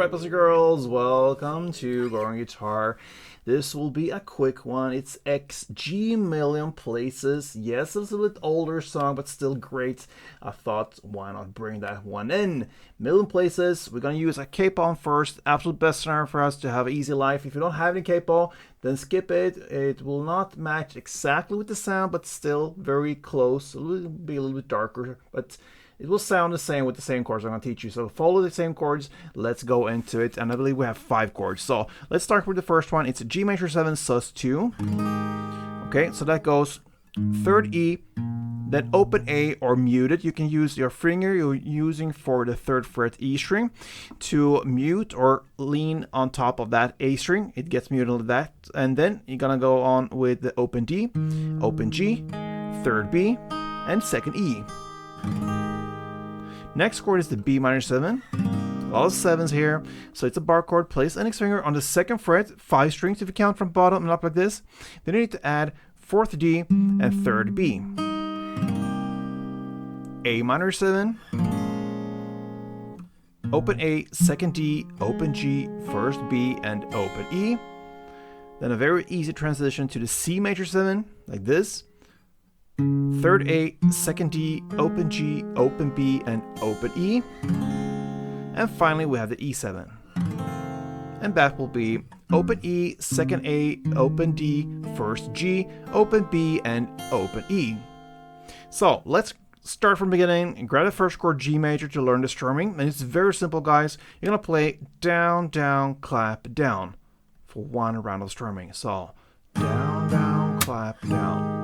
Alright, boys and girls, welcome to Growing Guitar. This will be a quick one. It's XG Million Places. Yes, it's a little bit older song, but still great. I thought, why not bring that one in? Million Places, we're going to use a K-Ball first. Absolute best scenario for us to have an easy life. If you don't have any K-Ball, then skip it. It will not match exactly with the sound, but still very close. It will be a little bit darker, but it will sound the same with the same chords I'm going to teach you. So follow the same chords. Let's go into it. And I believe we have 5 chords. So let's start with the first one. It's a G major 7 sus2. Okay, so that goes 3rd E, then open A or muted. You can use your finger you're using for the 3rd fret E string to mute or lean on top of that A string. It gets muted like that. And then you're going to go on with the open D, open G, 3rd B, and 2nd E. Next chord is the B minor 7. A lot of 7s here. So it's a bar chord. Place index finger on the 2nd fret, 5 strings if you count from bottom and up like this. Then you need to add 4th D and 3rd B. A minor 7. Open A, 2nd D, open G, 1st B, and open E. Then a very easy transition to the C major 7, like this. 3rd A, 2nd D, open G, open B, and open E. And finally we have the E7. And that will be open E, 2nd A, open D, 1st G, open B, and open E. So let's start from the beginning and grab the first chord G major to learn the strumming. And it's very simple, guys. You're going to play down, down, clap, down for one round of strumming. So down, down, clap, down.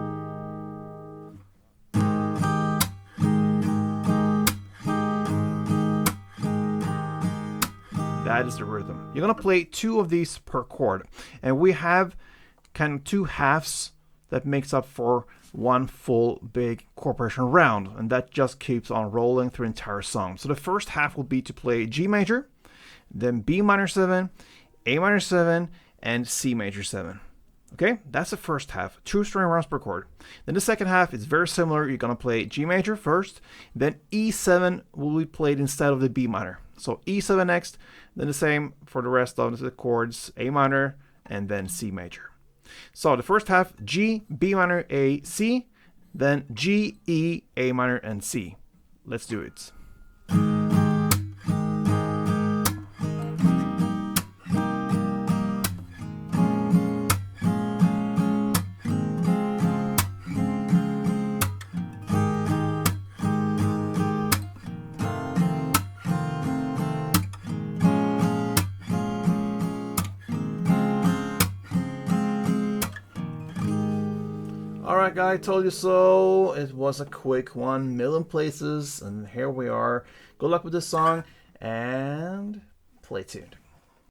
That is the rhythm. You're going to play 2 of these per chord. And we have kind of 2 halves that makes up for one full big chord progression round. And that just keeps on rolling through the entire song. So the first half will be to play G major, then B minor 7, A minor 7, and C major 7. Okay, that's the first half. 2 string rounds per chord. Then the second half is very similar. You're going to play G major first, then E7 will be played instead of the B minor. So E7 next, then the same for the rest of the chords, A minor, and then C major. So the first half, G, B minor, A, C, then G, E, A minor, and C. Let's do it. Alright guys, told you so. It was a quick one, Million Places, and here we are. Good luck with this song, and play tuned.